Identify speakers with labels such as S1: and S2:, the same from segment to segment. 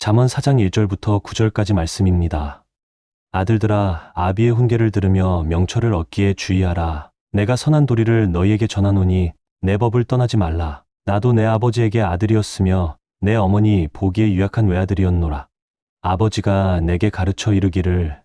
S1: 잠언 4장 1절부터 9절까지 말씀입니다. 아들들아, 아비의 훈계를 들으며 명철을 얻기에 주의하라. 내가 선한 도리를 너희에게 전하노니 내 법을 떠나지 말라. 나도 내 아버지에게 아들이었으며 내 어머니 보기에 유약한 외아들이었노라. 아버지가 내게 가르쳐 이르기를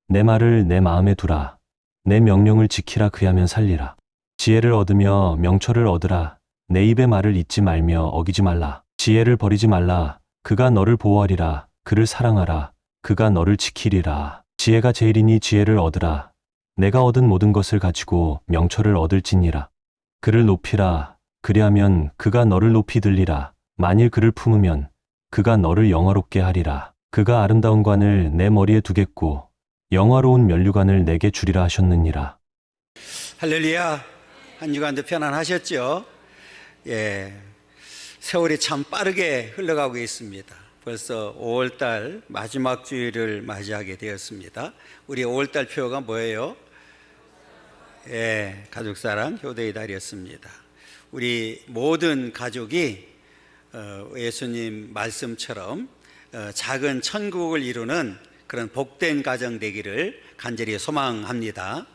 S1: 내 말을 내 마음에 두라. 내 명령을 지키라. 그리하면 살리라. 지혜를 얻으며 명철을 얻으라. 내 입의 말을 잊지 말며 어기지 말라. 지혜를 버리지 말라. 그가 너를 보호하리라. 그를 사랑하라. 그가 너를 지키리라. 지혜가 제일이니 지혜를 얻으라. 내가 얻은 모든 것을 가지고 명철을 얻을지니라. 그를 높이라. 그리하면 그가 너를 높이 들리라. 만일 그를 품으면 그가 너를 영화롭게 하리라. 그가 아름다운 관을 내 머리에 두겠고 영화로운 면류관을 내게 주리라 하셨느니라.
S2: 할렐루야. 한 주간도 편안하셨죠? 예, 세월이 참 빠르게 흘러가고 있습니다. 벌써 5월달 마지막 주일을 맞이하게 되었습니다. 우리 5월달 표가 뭐예요? 예, 가족사랑 효도의 달이었습니다. 우리 모든 가족이 예수님 말씀처럼 작은 천국을 이루는 그런 복된 가정 되기를 간절히 소망합니다.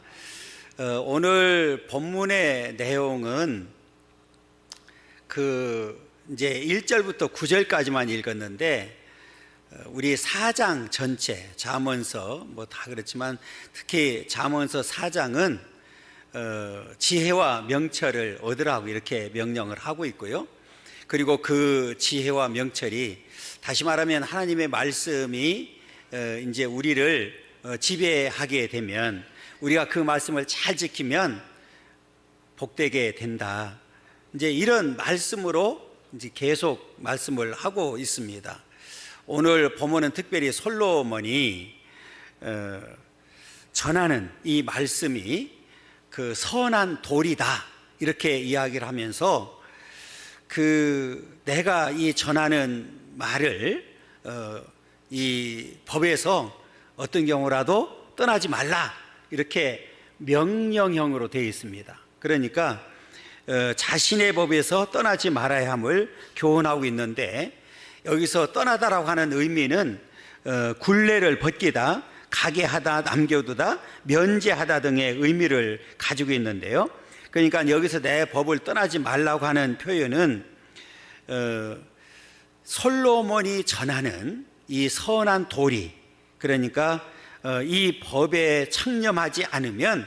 S2: 오늘 본문의 내용은 이제 1절부터 9절까지만 읽었는데 우리 4장 전체 잠언서 뭐 다 그렇지만 특히 잠언서 4장은 지혜와 명철을 얻으라고 이렇게 명령을 하고 있고요. 그리고 그 지혜와 명철이 다시 말하면 하나님의 말씀이 이제 우리를 지배하게 되면 우리가 그 말씀을 잘 지키면 복되게 된다. 이제 이런 말씀으로 이제 계속 말씀을 하고 있습니다. 오늘 본문은 특별히 솔로몬이 전하는 이 말씀이 그 선한 도리다 이렇게 이야기를 하면서 내가 이 전하는 말을 이 법에서 어떤 경우라도 떠나지 말라 이렇게 명령형으로 되어 있습니다. 그러니까 자신의 법에서 떠나지 말아야 함을 교훈하고 있는데 여기서 떠나다라고 하는 의미는 굴레를 벗기다, 가게 하다, 남겨두다, 면제하다 등의 의미를 가지고 있는데요. 그러니까 여기서 내 법을 떠나지 말라고 하는 표현은 솔로몬이 전하는 이 선한 도리, 그러니까 이 법에 청렴하지 않으면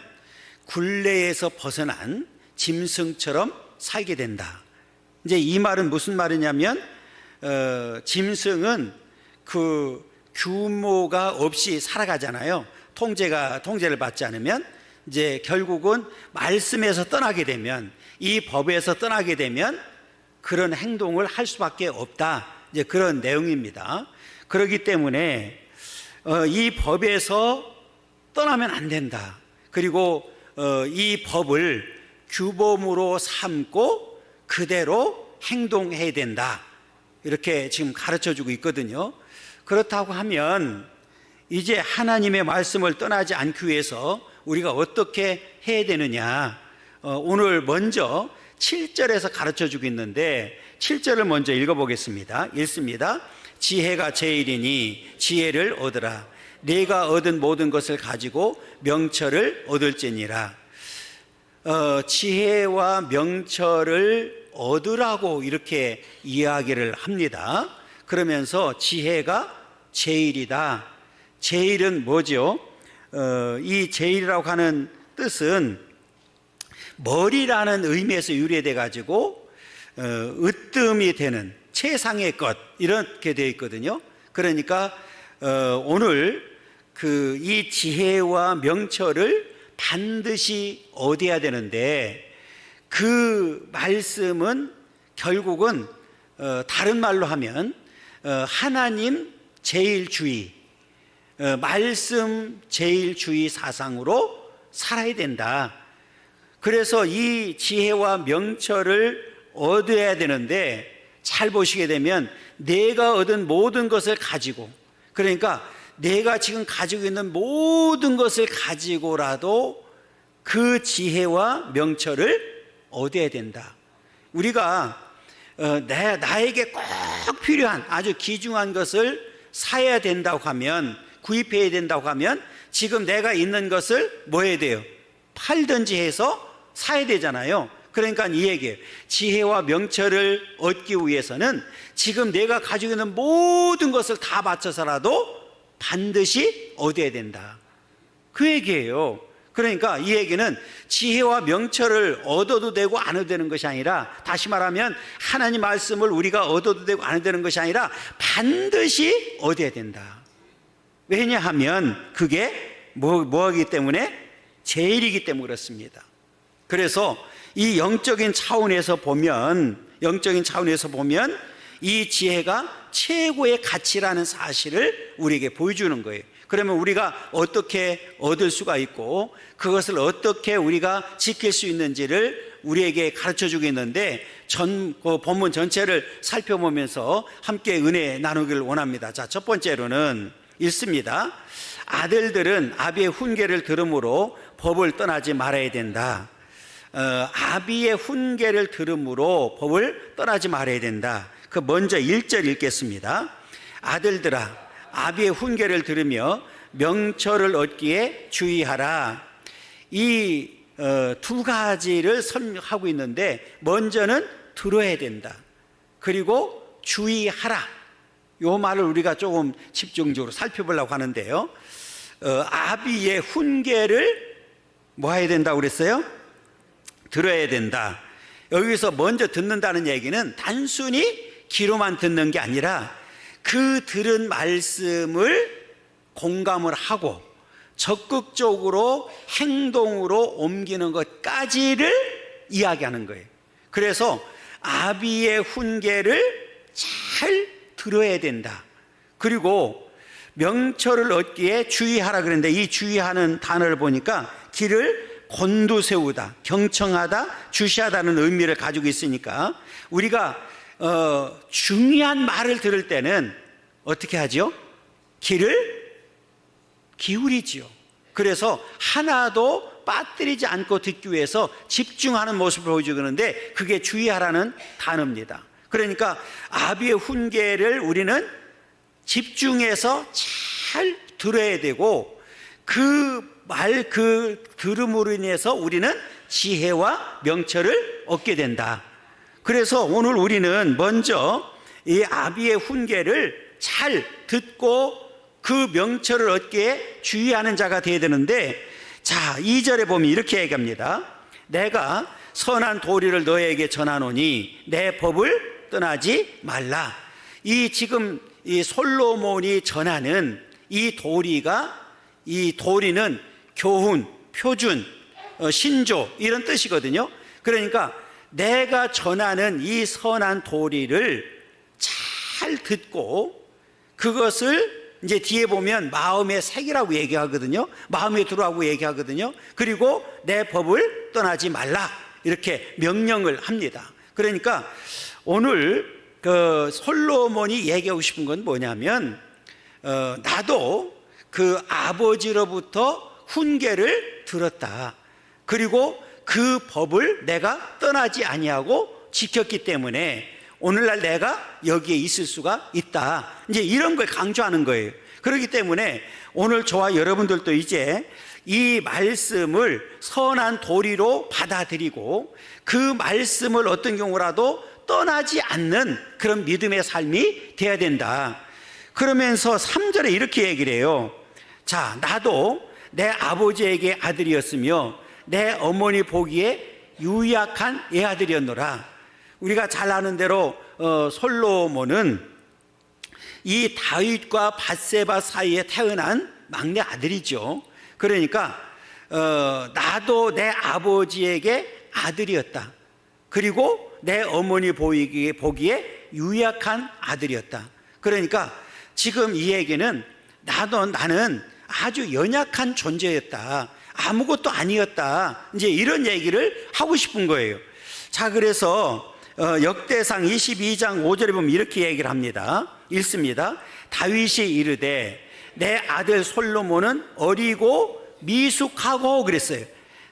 S2: 굴레에서 벗어난 짐승처럼 살게 된다. 이제 이 말은 무슨 말이냐면 짐승은 그 규모가 없이 살아가잖아요. 통제를 받지 않으면 이제 결국은 말씀에서 떠나게 되면 이 법에서 떠나게 되면 그런 행동을 할 수밖에 없다. 이제 그런 내용입니다. 그렇기 때문에 이 법에서 떠나면 안 된다. 그리고 이 법을 규범으로 삼고 그대로 행동해야 된다. 이렇게 지금 가르쳐주고 있거든요. 그렇다고 하면 이제 하나님의 말씀을 떠나지 않기 위해서 우리가 어떻게 해야 되느냐. 오늘 먼저 7절에서 가르쳐주고 있는데 7절을 먼저 읽어보겠습니다. 읽습니다. 지혜가 제일이니 지혜를 얻으라. 네가 얻은 모든 것을 가지고 명철을 얻을지니라. 지혜와 명철을 얻으라고 이렇게 이야기를 합니다. 그러면서 지혜가 제일이다. 제일은 뭐죠? 이 제일이라고 하는 뜻은 머리라는 의미에서 유래돼 가지고 으뜸이 되는 최상의 것 이렇게 되어 있거든요. 그러니까 오늘 이 지혜와 명철을 반드시 얻어야 되는데 그 말씀은 결국은 다른 말로 하면 하나님 제일주의, 말씀 제일주의 사상으로 살아야 된다. 그래서 이 지혜와 명철을 얻어야 되는데 잘 보시게 되면 내가 얻은 모든 것을 가지고, 그러니까 내가 지금 가지고 있는 모든 것을 가지고라도 그 지혜와 명철을 얻어야 된다. 우리가 나에게 꼭 꼭 필요한 아주 귀중한 것을 사야 된다고 하면, 구입해야 된다고 하면 지금 내가 있는 것을 뭐 해야 돼요? 팔든지 해서 사야 되잖아요. 그러니까 이 얘기예요. 지혜와 명철을 얻기 위해서는 지금 내가 가지고 있는 모든 것을 다 바쳐서라도 반드시 얻어야 된다, 그 얘기예요. 그러니까 이 얘기는 지혜와 명철을 얻어도 되고 안 얻어도 되는 것이 아니라, 다시 말하면 하나님 말씀을 우리가 얻어도 되고 안 얻어도 되는 것이 아니라 반드시 얻어야 된다. 왜냐하면 그게 뭐이기 때문에? 제일이기 때문에 그렇습니다. 그래서 이 영적인 차원에서 보면 이 지혜가 최고의 가치라는 사실을 우리에게 보여주는 거예요. 그러면 우리가 어떻게 얻을 수가 있고 그것을 어떻게 우리가 지킬 수 있는지를 우리에게 가르쳐 주고 있는데, 그 본문 전체를 살펴보면서 함께 은혜 나누기를 원합니다. 자, 첫 번째로는 읽습니다. 아들들은 아비의 훈계를 들음으로 법을 떠나지 말아야 된다. 아비의 훈계를 들음으로 법을 떠나지 말아야 된다. 그 먼저 1절 읽겠습니다. 아들들아, 아비의 훈계를 들으며 명철을 얻기에 주의하라. 이 두 가지를 설명하고 있는데, 먼저는 들어야 된다, 그리고 주의하라. 요 말을 우리가 조금 집중적으로 살펴보려고 하는데요. 아비의 훈계를 뭐 해야 된다고 그랬어요? 들어야 된다. 여기서 먼저 듣는다는 얘기는 단순히 귀로만 듣는 게 아니라 그 들은 말씀을 공감을 하고 적극적으로 행동으로 옮기는 것까지를 이야기하는 거예요. 그래서 아비의 훈계를 잘 들어야 된다. 그리고 명철을 얻기에 주의하라 그랬는데, 이 주의하는 단어를 보니까 길을 곤두세우다, 경청하다, 주시하다는 의미를 가지고 있으니까 우리가 중요한 말을 들을 때는 어떻게 하죠? 귀를 기울이지요. 그래서 하나도 빠뜨리지 않고 듣기 위해서 집중하는 모습을 보여주는데, 그게 주의하라는 단어입니다. 그러니까 아비의 훈계를 우리는 집중해서 잘 들어야 되고, 그 들음으로 인해서 우리는 지혜와 명철을 얻게 된다. 그래서 오늘 우리는 먼저 이 아비의 훈계를 잘 듣고 그 명철을 얻기에 주의하는 자가 되어야 되는데, 자, 2절에 보면 이렇게 얘기합니다. 내가 선한 도리를 너에게 전하노니 내 법을 떠나지 말라. 이 지금 이 솔로몬이 전하는 이 도리는 교훈, 표준, 신조 이런 뜻이거든요. 그러니까 내가 전하는 이 선한 도리를 잘 듣고 그것을 이제 뒤에 보면 마음의 색이라고 얘기하거든요. 마음에 들어하고 얘기하거든요. 그리고 내 법을 떠나지 말라, 이렇게 명령을 합니다. 그러니까 오늘 그 솔로몬이 얘기하고 싶은 건 뭐냐면, 나도 그 아버지로부터 훈계를 들었다. 그리고 그 법을 내가 떠나지 아니하고 지켰기 때문에 오늘날 내가 여기에 있을 수가 있다. 이제 이런 걸 강조하는 거예요. 그렇기 때문에 오늘 저와 여러분들도 이제 이 말씀을 선한 도리로 받아들이고 그 말씀을 어떤 경우라도 떠나지 않는 그런 믿음의 삶이 돼야 된다. 그러면서 3절에 이렇게 얘기를 해요. 자, 나도 내 아버지에게 아들이었으며 내 어머니 보기에 유약한 애아들이었노라. 우리가 잘 아는 대로 솔로몬은 이 다윗과 밧세바 사이에 태어난 막내 아들이죠. 그러니까 나도 내 아버지에게 아들이었다. 그리고 내 어머니 보기에 유약한 아들이었다. 그러니까 지금 이 얘기는 나는 아주 연약한 존재였다. 아무것도 아니었다. 이제 이런 얘기를 하고 싶은 거예요. 자, 그래서 역대상 22장 5절에 보면 이렇게 얘기를 합니다. 읽습니다. 다윗이 이르되 내 아들 솔로몬은 어리고 미숙하고 그랬어요.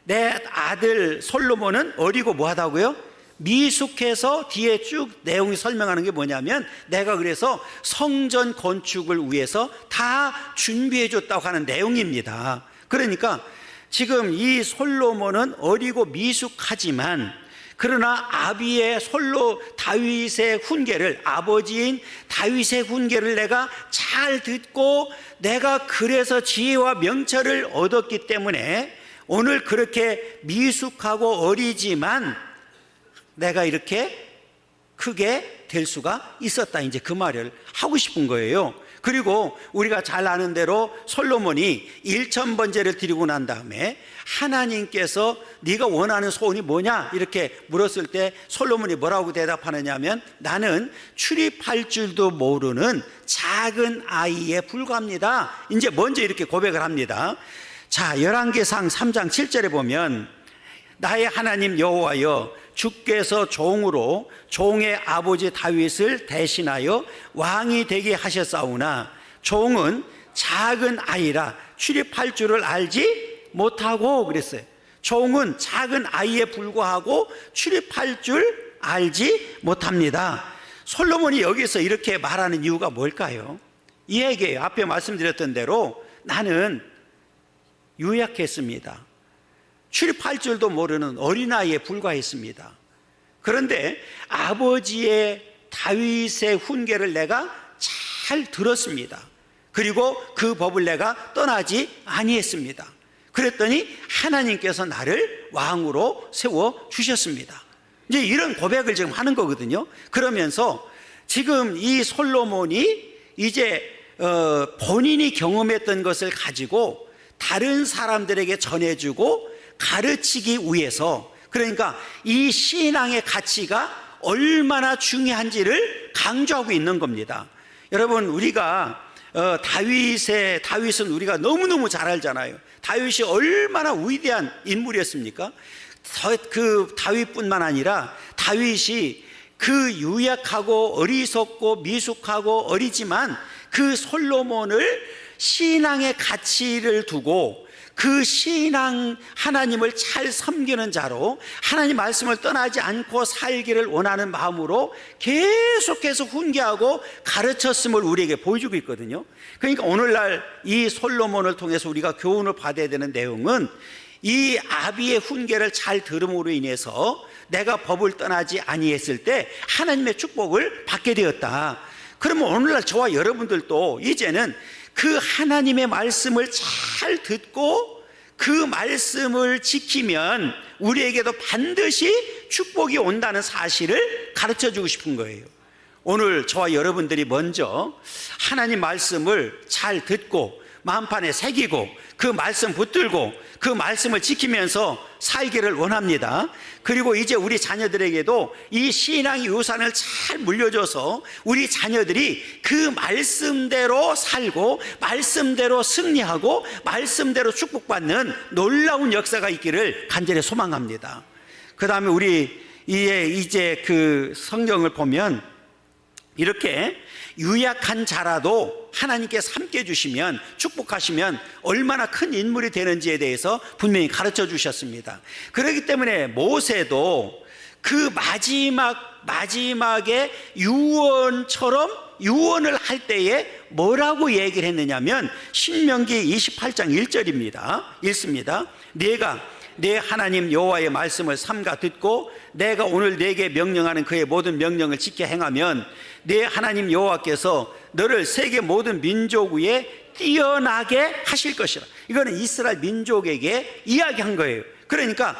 S2: 내 아들 솔로몬은 어리고 뭐하다고요? 미숙해서 뒤에 쭉 내용이 설명하는 게 뭐냐면 내가 그래서 성전 건축을 위해서 다 준비해 줬다고 하는 내용입니다. 그러니까 지금 이 솔로몬은 어리고 미숙하지만 그러나 아비의 다윗의 훈계를, 아버지인 다윗의 훈계를 내가 잘 듣고 내가 그래서 지혜와 명철을 얻었기 때문에 오늘 그렇게 미숙하고 어리지만 내가 이렇게 크게 될 수가 있었다, 이제 그 말을 하고 싶은 거예요. 그리고 우리가 잘 아는 대로 솔로몬이 1000번제를 드리고 난 다음에 하나님께서 네가 원하는 소원이 뭐냐 이렇게 물었을 때 솔로몬이 뭐라고 대답하느냐 하면 나는 출입할 줄도 모르는 작은 아이에 불과합니다. 이제 먼저 이렇게 고백을 합니다. 자, 열왕기상 3장 7절에 보면 나의 하나님 여호와여, 주께서 종으로 종의 아버지 다윗을 대신하여 왕이 되게 하셨사오나 종은 작은 아이라 출입할 줄을 알지 못하고 그랬어요. 종은 작은 아이에 불과하고 출입할 줄 알지 못합니다. 솔로몬이 여기서 이렇게 말하는 이유가 뭘까요? 이 얘기예요. 앞에 말씀드렸던 대로 나는 유약했습니다. 출입할 줄도 모르는 어린아이에 불과했습니다. 그런데 아버지의 다윗의 훈계를 내가 잘 들었습니다. 그리고 그 법을 내가 떠나지 아니했습니다. 그랬더니 하나님께서 나를 왕으로 세워 주셨습니다. 이제 이런 고백을 지금 하는 거거든요. 그러면서 지금 이 솔로몬이 이제 본인이 경험했던 것을 가지고 다른 사람들에게 전해주고 가르치기 위해서, 그러니까 이 신앙의 가치가 얼마나 중요한지를 강조하고 있는 겁니다. 여러분, 우리가 다윗은 우리가 너무너무 잘 알잖아요. 다윗이 얼마나 위대한 인물이었습니까? 그 다윗뿐만 아니라 다윗이 그 유약하고 어리석고 미숙하고 어리지만 그 솔로몬을 신앙의 가치를 두고 그 신앙, 하나님을 잘 섬기는 자로 하나님 말씀을 떠나지 않고 살기를 원하는 마음으로 계속해서 훈계하고 가르쳤음을 우리에게 보여주고 있거든요. 그러니까 오늘날 이 솔로몬을 통해서 우리가 교훈을 받아야 되는 내용은 이 아비의 훈계를 잘 들음으로 인해서 내가 법을 떠나지 아니했을 때 하나님의 축복을 받게 되었다. 그러면 오늘날 저와 여러분들도 이제는 그 하나님의 말씀을 잘 듣고 그 말씀을 지키면 우리에게도 반드시 축복이 온다는 사실을 가르쳐주고 싶은 거예요. 오늘 저와 여러분들이 먼저 하나님 말씀을 잘 듣고 마음판에 새기고 그 말씀 붙들고 그 말씀을 지키면서 살기를 원합니다. 그리고 이제 우리 자녀들에게도 이 신앙의 유산을 잘 물려줘서 우리 자녀들이 그 말씀대로 살고 말씀대로 승리하고 말씀대로 축복받는 놀라운 역사가 있기를 간절히 소망합니다. 그 다음에 우리 이제 그 성경을 보면 이렇게 유약한 자라도 하나님께서 함께 해주시면 축복하시면 얼마나 큰 인물이 되는지에 대해서 분명히 가르쳐 주셨습니다. 그렇기 때문에 모세도 그 마지막에 유언처럼 유언을 할 때에 뭐라고 얘기를 했느냐면 신명기 28장 1절입니다. 읽습니다. 내가 내 하나님 여호와의 말씀을 삼가 듣고 내가 오늘 네게 명령하는 그의 모든 명령을 지켜 행하면 내 하나님 여호와께서 너를 세계 모든 민족 위에 뛰어나게 하실 것이라. 이거는 이스라엘 민족에게 이야기한 거예요. 그러니까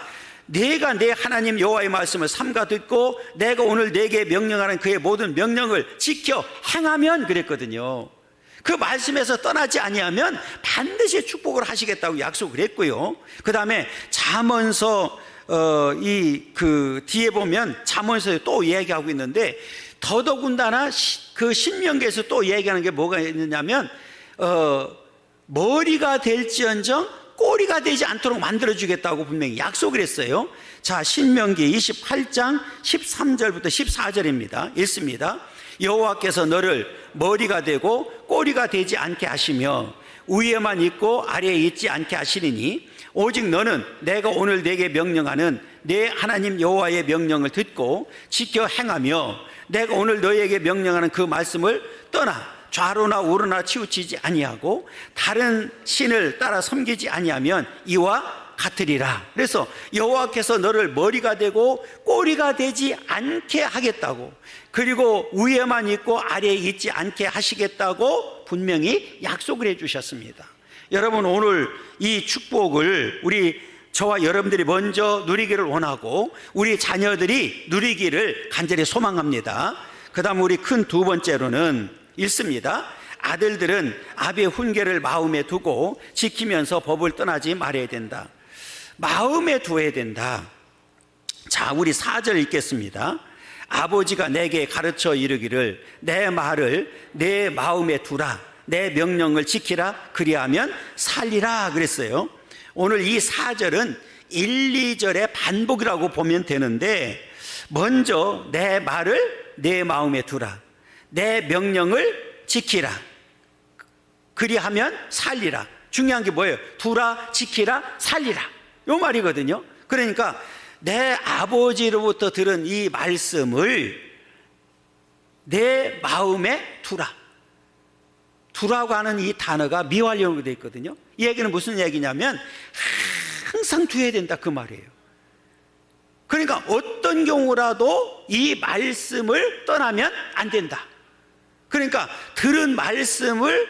S2: 내가 내 하나님 여호와의 말씀을 삼가 듣고 내가 오늘 네게 명령하는 그의 모든 명령을 지켜 행하면 그랬거든요. 그 말씀에서 떠나지 아니하면 반드시 축복을 하시겠다고 약속을 했고요. 그 다음에 잠언서 뒤에 보면 잠언서에 또 이야기하고 있는데 더더군다나 그 신명기에서 또 이야기하는 게 뭐가 있느냐면 머리가 될지언정 꼬리가 되지 않도록 만들어주겠다고 분명히 약속을 했어요. 자, 신명기 28장 13절부터 14절입니다. 읽습니다. 여호와께서 너를 머리가 되고 꼬리가 되지 않게 하시며 위에만 있고 아래에 있지 않게 하시리니 오직 너는 내가 오늘 내게 명령하는 내 하나님 여호와의 명령을 듣고 지켜 행하며 내가 오늘 너에게 명령하는 그 말씀을 떠나 좌로나 우로나 치우치지 아니하고 다른 신을 따라 섬기지 아니하면 이와 같으리라. 그래서 여호와께서 너를 머리가 되고 꼬리가 되지 않게 하겠다고, 그리고 위에만 있고 아래에 있지 않게 하시겠다고 분명히 약속을 해 주셨습니다. 여러분, 오늘 이 축복을 저와 여러분들이 먼저 누리기를 원하고 우리 자녀들이 누리기를 간절히 소망합니다. 그 다음 우리 큰 두 번째로는 읽습니다. 아들들은 아비의 훈계를 마음에 두고 지키면서 법을 떠나지 말아야 된다. 마음에 두어야 된다. 자, 우리 4절 읽겠습니다. 아버지가 내게 가르쳐 이르기를 내 말을 내 마음에 두라, 내 명령을 지키라, 그리하면 살리라 그랬어요. 오늘 이 4절은 1, 2절의 반복이라고 보면 되는데, 먼저 내 말을 내 마음에 두라, 내 명령을 지키라, 그리하면 살리라. 중요한 게 뭐예요? 두라, 지키라, 살리라, 요 말이거든요. 그러니까 내 아버지로부터 들은 이 말씀을 내 마음에 두라. 두라고 하는 이 단어가 미완료로 되어 있거든요. 이 얘기는 무슨 얘기냐면 항상 두어야 된다, 그 말이에요. 그러니까 어떤 경우라도 이 말씀을 떠나면 안 된다. 그러니까 들은 말씀을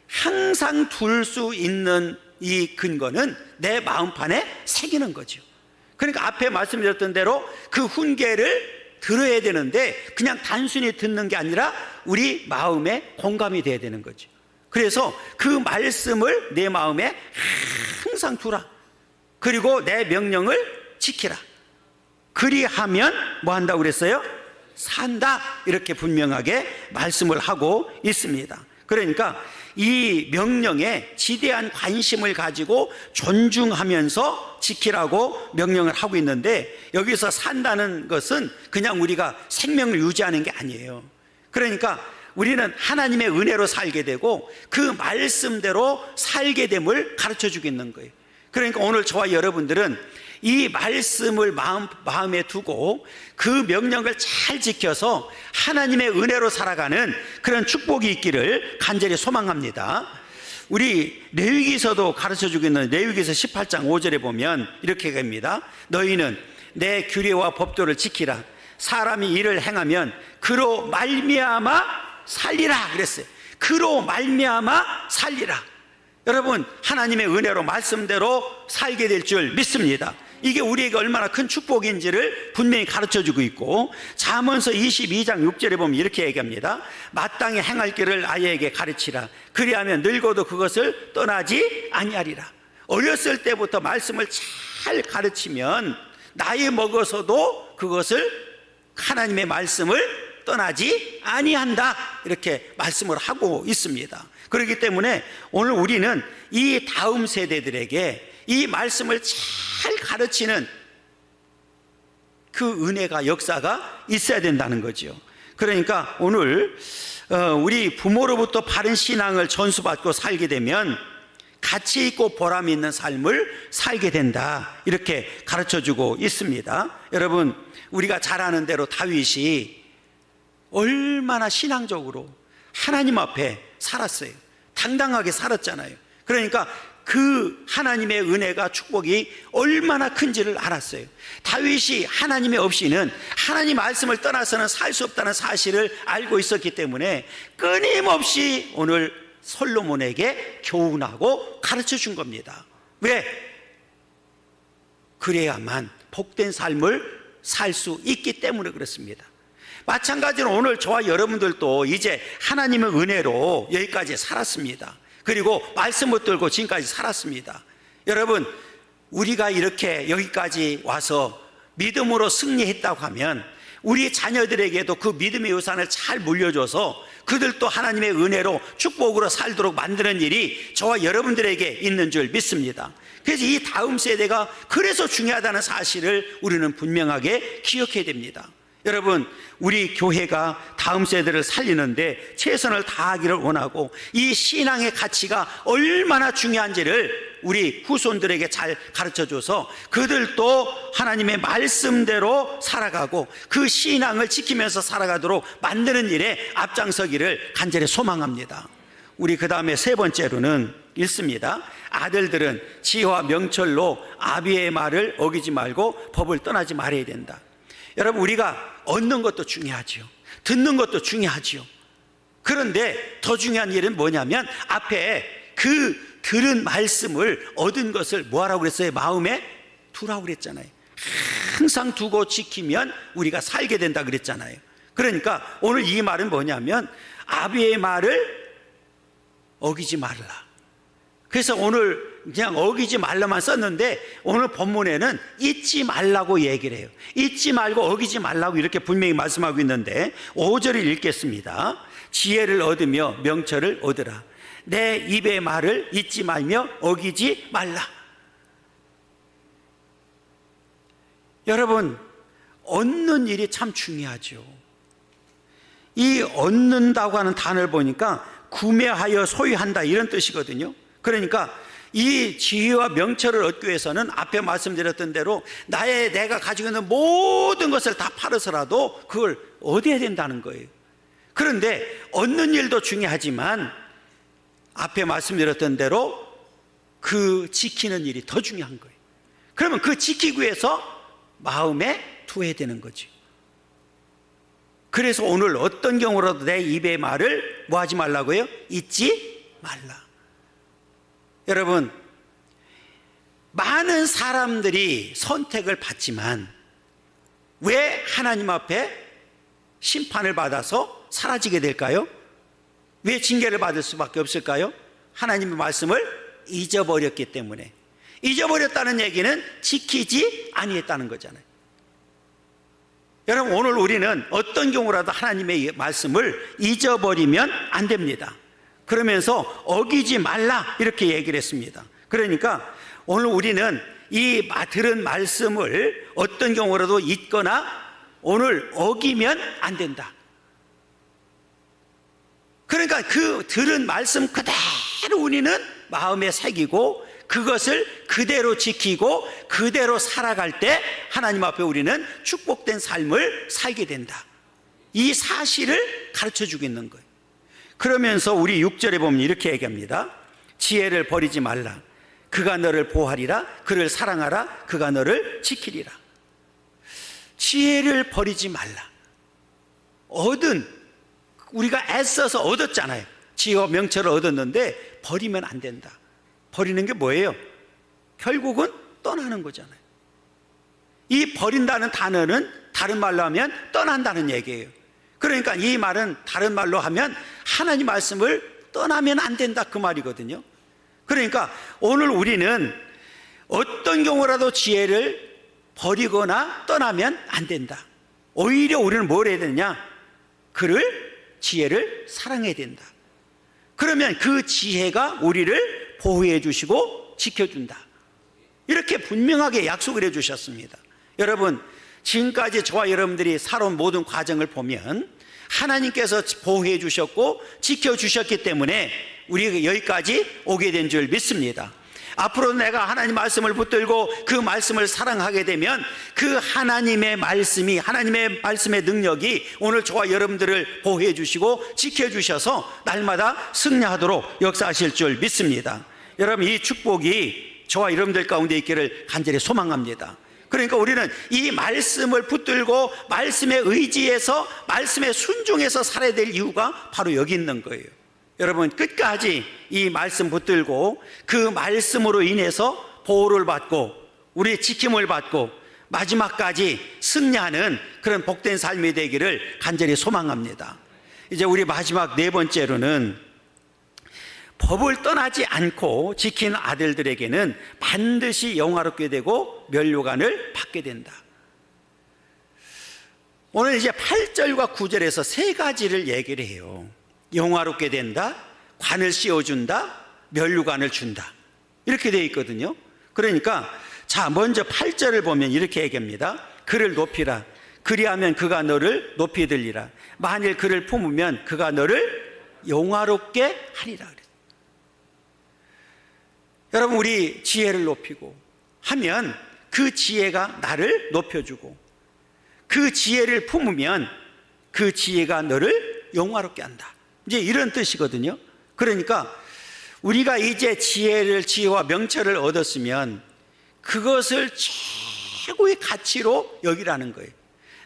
S2: 항상 둘 수 있는 이 근거는 내 마음판에 새기는 거죠. 그러니까 앞에 말씀드렸던 대로 그 훈계를 들어야 되는데 그냥 단순히 듣는 게 아니라 우리 마음에 공감이 돼야 되는 거죠. 그래서 그 말씀을 내 마음에 항상 두라. 그리고 내 명령을 지키라. 그리하면 뭐 한다고 그랬어요? 산다. 이렇게 분명하게 말씀을 하고 있습니다. 그러니까 이 명령에 지대한 관심을 가지고 존중하면서 지키라고 명령을 하고 있는데, 여기서 산다는 것은 그냥 우리가 생명을 유지하는 게 아니에요. 그러니까 우리는 하나님의 은혜로 살게 되고 그 말씀대로 살게 됨을 가르쳐 주고 있는 거예요. 그러니까 오늘 저와 여러분들은 이 말씀을 마음에 두고 그 명령을 잘 지켜서 하나님의 은혜로 살아가는 그런 축복이 있기를 간절히 소망합니다. 우리 레위기서도 가르쳐주고 있는 레위기서 18장 5절에 보면 이렇게 합니다. 너희는 내 규례와 법도를 지키라. 사람이 이를 행하면 그로 말미암아 살리라 그랬어요. 그로 말미암아 살리라. 여러분, 하나님의 은혜로 말씀대로 살게 될 줄 믿습니다. 이게 우리에게 얼마나 큰 축복인지를 분명히 가르쳐주고 있고, 잠언서 22장 6절에 보면 이렇게 얘기합니다. 마땅히 행할 길을 아이에게 가르치라. 그리하면 늙어도 그것을 떠나지 아니하리라. 어렸을 때부터 말씀을 잘 가르치면 나이 먹어서도 그것을, 하나님의 말씀을 떠나지 아니한다. 이렇게 말씀을 하고 있습니다. 그렇기 때문에 오늘 우리는 이 다음 세대들에게 이 말씀을 잘 가르치는 그 은혜가, 역사가 있어야 된다는 거죠. 그러니까 오늘 우리 부모로부터 바른 신앙을 전수받고 살게 되면 가치 있고 보람 있는 삶을 살게 된다. 이렇게 가르쳐주고 있습니다. 여러분, 우리가 잘 아는 대로 다윗이 얼마나 신앙적으로 하나님 앞에 살았어요. 당당하게 살았잖아요. 그러니까 그 하나님의 은혜가, 축복이 얼마나 큰지를 알았어요. 다윗이 하나님의 없이는, 하나님 말씀을 떠나서는 살 수 없다는 사실을 알고 있었기 때문에 끊임없이 오늘 솔로몬에게 교훈하고 가르쳐 준 겁니다. 왜? 그래야만 복된 삶을 살 수 있기 때문에 그렇습니다. 마찬가지로 오늘 저와 여러분들도 이제 하나님의 은혜로 여기까지 살았습니다. 그리고 말씀 붙들고 지금까지 살았습니다. 여러분, 우리가 이렇게 여기까지 와서 믿음으로 승리했다고 하면 우리 자녀들에게도 그 믿음의 유산을 잘 물려줘서 그들도 하나님의 은혜로 축복으로 살도록 만드는 일이 저와 여러분들에게 있는 줄 믿습니다. 그래서 이 다음 세대가 그래서 중요하다는 사실을 우리는 분명하게 기억해야 됩니다. 여러분, 우리 교회가 다음 세대를 살리는데 최선을 다하기를 원하고 이 신앙의 가치가 얼마나 중요한지를 우리 후손들에게 잘 가르쳐줘서 그들도 하나님의 말씀대로 살아가고 그 신앙을 지키면서 살아가도록 만드는 일에 앞장서기를 간절히 소망합니다. 우리 그 다음에 세 번째로는 읽습니다. 아들들은 지혜와 명철로 아비의 말을 어기지 말고 법을 떠나지 말아야 된다. 여러분, 우리가 얻는 것도 중요하지요. 듣는 것도 중요하지요. 그런데 더 중요한 일은 뭐냐면 앞에 그 들은 말씀을 얻은 것을 뭐하라고 그랬어요? 마음에 두라고 그랬잖아요. 항상 두고 지키면 우리가 살게 된다 그랬잖아요. 그러니까 오늘 이 말은 뭐냐면 아비의 말을 어기지 말라. 그래서 오늘 그냥 어기지 말라만 썼는데 오늘 본문에는 잊지 말라고 얘기를 해요. 잊지 말고 어기지 말라고 이렇게 분명히 말씀하고 있는데 5절을 읽겠습니다. 지혜를 얻으며 명철을 얻으라. 내 입의 말을 잊지 말며 어기지 말라. 여러분, 얻는 일이 참 중요하죠. 이 얻는다고 하는 단어를 보니까 구매하여 소유한다 이런 뜻이거든요. 그러니까 이 지혜와 명철을 얻기 위해서는 앞에 말씀드렸던 대로 내가 가지고 있는 모든 것을 다 팔아서라도 그걸 얻어야 된다는 거예요. 그런데 얻는 일도 중요하지만 앞에 말씀드렸던 대로 그 지키는 일이 더 중요한 거예요. 그러면 그 지키기 위해서 마음에 두어야 되는 거죠. 그래서 오늘 어떤 경우라도 내 입의 말을 뭐 하지 말라고요? 잊지 말라. 여러분, 많은 사람들이 선택을 받지만 왜 하나님 앞에 심판을 받아서 사라지게 될까요? 왜 징계를 받을 수밖에 없을까요? 하나님의 말씀을 잊어버렸기 때문에. 잊어버렸다는 얘기는 지키지 아니했다는 거잖아요. 여러분, 오늘 우리는 어떤 경우라도 하나님의 말씀을 잊어버리면 안 됩니다. 그러면서 어기지 말라 이렇게 얘기를 했습니다. 그러니까 오늘 우리는 이 들은 말씀을 어떤 경우라도 잊거나 오늘 어기면 안 된다. 그러니까 그 들은 말씀 그대로 우리는 마음에 새기고 그것을 그대로 지키고 그대로 살아갈 때 하나님 앞에 우리는 축복된 삶을 살게 된다. 이 사실을 가르쳐주고 있는 거예요. 그러면서 우리 6절에 보면 이렇게 얘기합니다. 지혜를 버리지 말라. 그가 너를 보호하리라. 그를 사랑하라. 그가 너를 지키리라. 지혜를 버리지 말라. 우리가 애써서 얻었잖아요. 지혜와 명철을 얻었는데 버리면 안 된다. 버리는 게 뭐예요? 결국은 떠나는 거잖아요. 이 버린다는 단어는 다른 말로 하면 떠난다는 얘기예요. 그러니까 이 말은 다른 말로 하면 하나님 말씀을 떠나면 안 된다 그 말이거든요. 그러니까 오늘 우리는 어떤 경우라도 지혜를 버리거나 떠나면 안 된다. 오히려 우리는 뭘 해야 되느냐? 지혜를 사랑해야 된다. 그러면 그 지혜가 우리를 보호해 주시고 지켜준다. 이렇게 분명하게 약속을 해 주셨습니다. 여러분, 지금까지 저와 여러분들이 살아온 모든 과정을 보면 하나님께서 보호해 주셨고 지켜주셨기 때문에 우리가 여기까지 오게 된 줄 믿습니다. 앞으로 내가 하나님 말씀을 붙들고 그 말씀을 사랑하게 되면 그 하나님의 말씀이, 하나님의 말씀의 능력이 오늘 저와 여러분들을 보호해 주시고 지켜주셔서 날마다 승리하도록 역사하실 줄 믿습니다. 여러분, 이 축복이 저와 여러분들 가운데 있기를 간절히 소망합니다. 그러니까 우리는 이 말씀을 붙들고 말씀에 의지해서 말씀에 순종해서 살아야 될 이유가 바로 여기 있는 거예요. 여러분, 끝까지 이 말씀 붙들고 그 말씀으로 인해서 보호를 받고 우리의 지킴을 받고 마지막까지 승리하는 그런 복된 삶이 되기를 간절히 소망합니다. 이제 우리 마지막 네 번째로는 법을 떠나지 않고 지키는 아들들에게는 반드시 영화롭게 되고 면류관을 받게 된다. 오늘 이제 8절과 9절에서 세 가지를 얘기를 해요. 영화롭게 된다, 관을 씌워준다, 면류관을 준다. 이렇게 되어 있거든요. 그러니까 자, 먼저 8절을 보면 이렇게 얘기합니다. 그를 높이라. 그리하면 그가 너를 높이 들리라. 만일 그를 품으면 그가 너를 영화롭게 하리라. 여러분, 우리 지혜를 높이고 하면 그 지혜가 나를 높여주고, 그 지혜를 품으면 그 지혜가 너를 영화롭게 한다. 이제 이런 뜻이거든요. 그러니까 우리가 이제 지혜와 명철을 얻었으면 그것을 최고의 가치로 여기라는 거예요.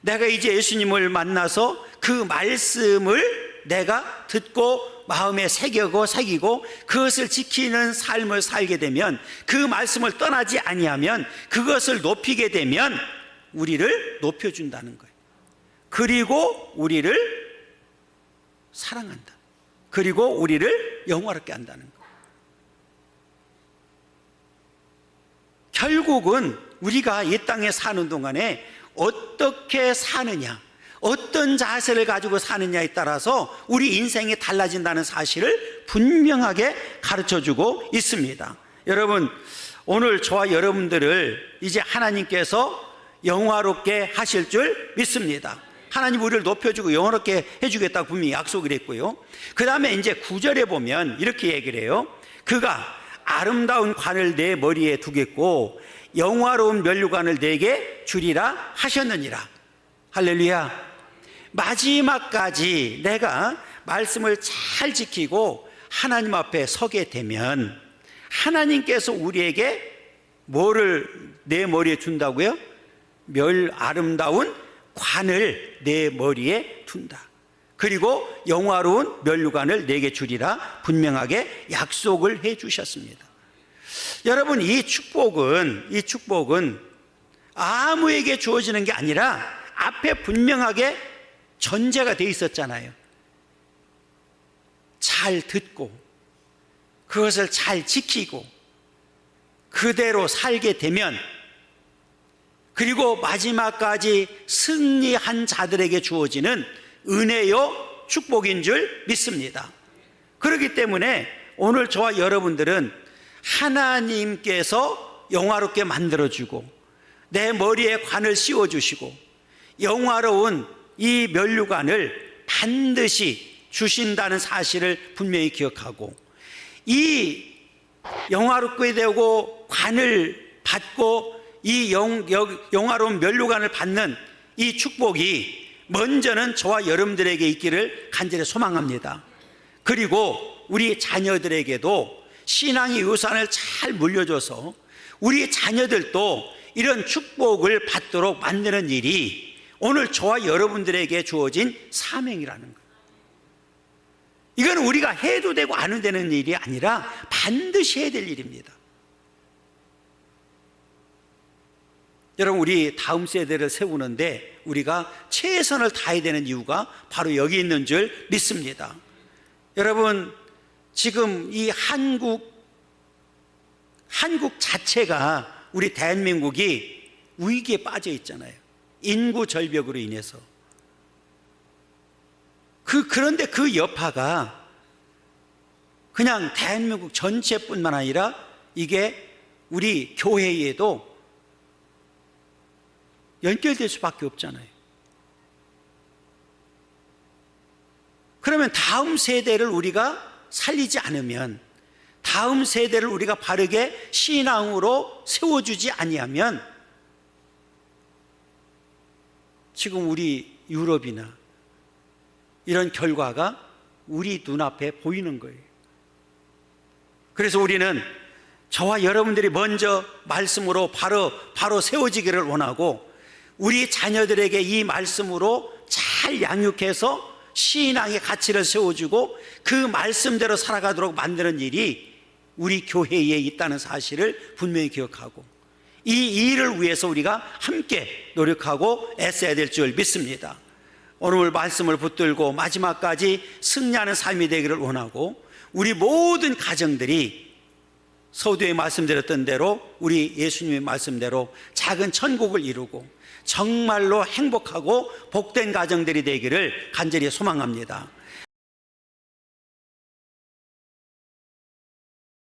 S2: 내가 이제 예수님을 만나서 그 말씀을 내가 듣고 마음에 새기고 그것을 지키는 삶을 살게 되면, 그 말씀을 떠나지 아니하면, 그것을 높이게 되면 우리를 높여준다는 거예요. 그리고 우리를 사랑한다. 그리고 우리를 영화롭게 한다는 거예요. 결국은 우리가 이 땅에 사는 동안에 어떻게 사느냐, 어떤 자세를 가지고 사느냐에 따라서 우리 인생이 달라진다는 사실을 분명하게 가르쳐주고 있습니다. 여러분, 오늘 저와 여러분들을 이제 하나님께서 영화롭게 하실 줄 믿습니다. 하나님 우리를 높여주고 영화롭게 해주겠다고 분명히 약속을 했고요. 그 다음에 이제 9절에 보면 이렇게 얘기를 해요. 그가 아름다운 관을 내 머리에 두겠고 영화로운 면류관을 내게 주리라 하셨느니라. 할렐루야. 마지막까지 내가 말씀을 잘 지키고 하나님 앞에 서게 되면 하나님께서 우리에게 뭐를 내 머리에 둔다고요? 아름다운 관을 내 머리에 둔다. 그리고 영화로운 면류관을 내게 주리라 분명하게 약속을 해 주셨습니다. 여러분, 이 축복은 아무에게 주어지는 게 아니라 앞에 분명하게 전제가 돼 있었잖아요. 잘 듣고 그것을 잘 지키고 그대로 살게 되면, 그리고 마지막까지 승리한 자들에게 주어지는 은혜요 축복인 줄 믿습니다. 그렇기 때문에 오늘 저와 여러분들은 하나님께서 영화롭게 만들어주고 내 머리에 관을 씌워주시고 영화로운 이 면류관을 반드시 주신다는 사실을 분명히 기억하고, 이 영화롭게 되고 관을 받고 이 영화로운 면류관을 받는 이 축복이 먼저는 저와 여러분들에게 있기를 간절히 소망합니다. 그리고 우리 자녀들에게도 신앙의 유산을 잘 물려줘서 우리 자녀들도 이런 축복을 받도록 만드는 일이 오늘 저와 여러분들에게 주어진 사명이라는 거예요. 이건 우리가 해도 되고 안 해도 되는 일이 아니라 반드시 해야 될 일입니다. 여러분, 우리 다음 세대를 세우는데 우리가 최선을 다해야 되는 이유가 바로 여기 있는 줄 믿습니다. 여러분, 지금 이 한국 자체가, 우리 대한민국이 위기에 빠져 있잖아요. 인구 절벽으로 인해서. 그런데 그 여파가 그냥 대한민국 전체뿐만 아니라 이게 우리 교회에도 연결될 수밖에 없잖아요. 그러면 다음 세대를 우리가 살리지 않으면, 다음 세대를 우리가 바르게 신앙으로 세워주지 아니하면 지금 우리 유럽이나 이런 결과가 우리 눈앞에 보이는 거예요. 그래서 우리는 저와 여러분들이 먼저 말씀으로 바로 세워지기를 원하고, 우리 자녀들에게 이 말씀으로 잘 양육해서 신앙의 가치를 세워주고 그 말씀대로 살아가도록 만드는 일이 우리 교회에 있다는 사실을 분명히 기억하고, 이 일을 위해서 우리가 함께 노력하고 애써야 될 줄 믿습니다. 오늘 말씀을 붙들고 마지막까지 승리하는 삶이 되기를 원하고, 우리 모든 가정들이 서두에 말씀드렸던 대로 우리 예수님의 말씀대로 작은 천국을 이루고 정말로 행복하고 복된 가정들이 되기를 간절히 소망합니다.